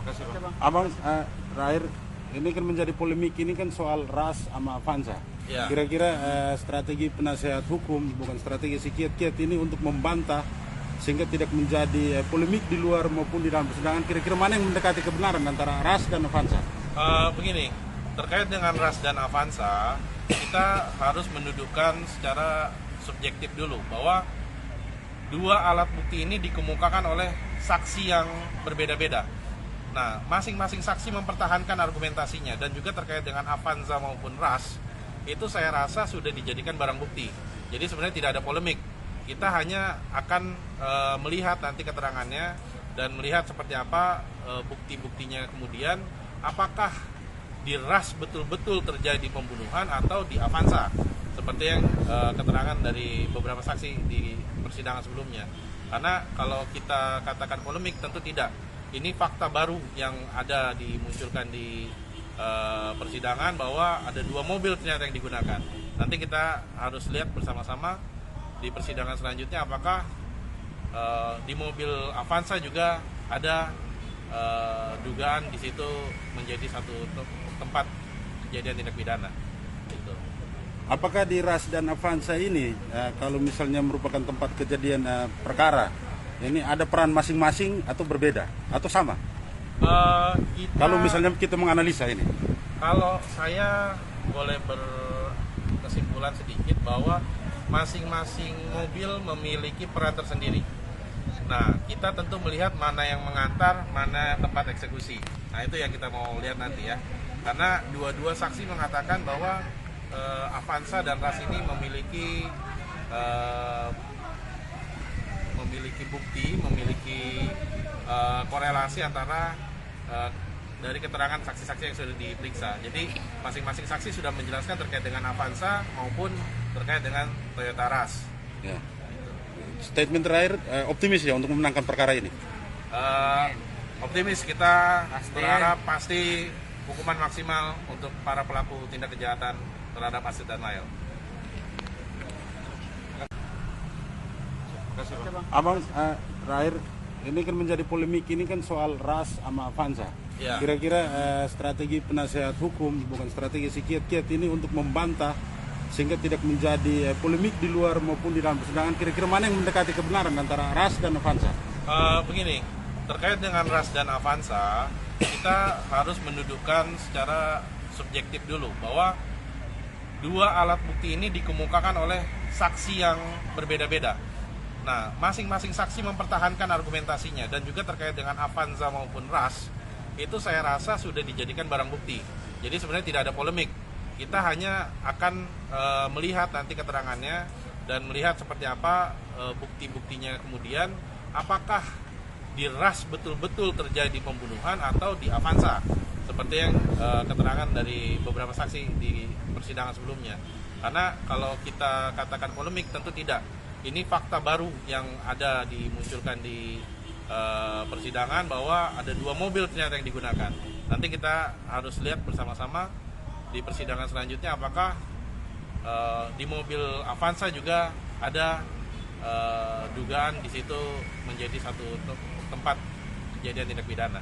kasih Bang. Abang, terakhir ini kan menjadi polemik ini kan soal RAS sama Avanza. Ya. Kira-kira strategi penasehat hukum, bukan strategi si kiat-kiat ini untuk membantah sehingga tidak menjadi polemik di luar maupun di dalam persidangan. Kira-kira mana yang mendekati kebenaran antara RAS dan Avanza? Begini, terkait dengan RAS dan Avanza, kita harus mendudukkan secara subjektif dulu bahwa dua alat bukti ini dikemukakan oleh saksi yang berbeda-beda. Nah, masing-masing saksi mempertahankan argumentasinya, dan juga terkait dengan Avanza maupun RAS, itu saya rasa sudah dijadikan barang bukti. Jadi sebenarnya tidak ada polemik. Kita hanya akan melihat nanti keterangannya dan melihat seperti apa bukti-buktinya kemudian, apakah di RAS betul-betul terjadi pembunuhan atau di Avanza, seperti yang keterangan dari beberapa saksi di persidangan sebelumnya. Karena kalau kita katakan polemik, tentu tidak. Ini fakta baru yang ada dimunculkan di persidangan bahwa ada dua mobil ternyata yang digunakan. Nanti kita harus lihat bersama-sama di persidangan selanjutnya apakah di mobil Avanza juga ada dugaan di situ menjadi satu tempat kejadian tindak pidana. Gitu. Apakah di RAS dan Avanza ini kalau misalnya merupakan tempat kejadian perkara, ini ada peran masing-masing atau berbeda atau sama? Kalau misalnya kita menganalisa ini, kalau saya boleh berkesimpulan sedikit bahwa masing-masing mobil memiliki peran tersendiri. Nah, kita tentu melihat mana yang mengantar, mana tempat eksekusi. Nah, itu yang kita mau lihat nanti ya. Karena dua-dua saksi mengatakan bahwa Avanza dan RAS ini memiliki bukti, memiliki korelasi antara dari keterangan saksi-saksi yang sudah diperiksa. Jadi masing-masing saksi sudah menjelaskan terkait dengan Avanza maupun terkait dengan Toyota RAS. ya. Statement terakhir, optimis ya untuk memenangkan perkara ini? Optimis, kita berharap pasti hukuman maksimal untuk para pelaku tindak kejahatan terhadap Asid dan Lael. Abang, terakhir ini kan menjadi polemik ini kan soal RAS sama Avanza. Ya. Kira-kira strategi penasehat hukum, bukan strategi si kiat-kiat ini untuk membantah sehingga tidak menjadi polemik di luar maupun di dalam persidangan. Kira-kira mana yang mendekati kebenaran antara RAS dan Avanza? Begini, terkait dengan RAS dan Avanza, kita harus mendudukkan secara subjektif dulu bahwa dua alat bukti ini dikemukakan oleh saksi yang berbeda-beda. Nah, masing-masing saksi mempertahankan argumentasinya, dan juga terkait dengan Avanza maupun RAS, itu saya rasa sudah dijadikan barang bukti. Jadi sebenarnya tidak ada polemik. Kita hanya akan melihat nanti keterangannya dan melihat seperti apa bukti-buktinya kemudian, apakah di RAS betul-betul terjadi pembunuhan atau di Avanza, seperti yang keterangan dari beberapa saksi di persidangan sebelumnya. Karena kalau kita katakan polemik, tentu tidak. Ini fakta baru yang ada dimunculkan di persidangan bahwa ada dua mobil ternyata yang digunakan. Nanti kita harus lihat bersama-sama di persidangan selanjutnya apakah di mobil Avanza juga ada dugaan di situ menjadi satu tempat kejadian tindak pidana.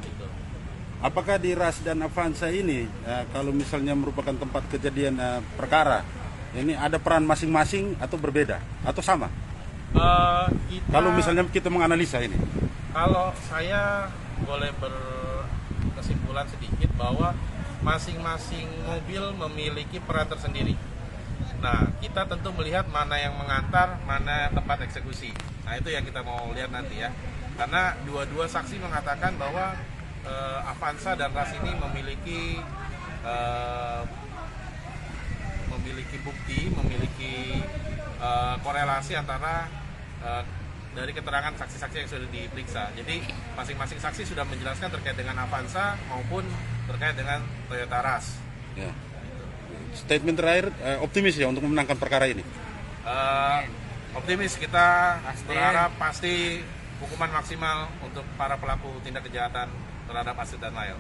Gitu. Apakah di RAS dan Avanza ini kalau misalnya merupakan tempat kejadian perkara, ini ada peran masing-masing atau berbeda atau sama? Kalau misalnya kita menganalisa ini, kalau saya boleh berkesimpulan sedikit bahwa masing-masing mobil memiliki peran tersendiri. Nah, kita tentu melihat mana yang mengantar, mana tempat eksekusi. Nah, itu yang kita mau lihat nanti ya. Karena dua-dua saksi mengatakan bahwa Avanza dan RAS ini memiliki bukti, memiliki korelasi antara dari keterangan saksi-saksi yang sudah diperiksa. Jadi masing-masing saksi sudah menjelaskan terkait dengan Avanza maupun terkait dengan Toyota RAS. ya. Statement terakhir, optimis ya untuk memenangkan perkara ini? Optimis, kita berharap pasti hukuman maksimal untuk para pelaku tindak kejahatan terhadap Asid dan Lael.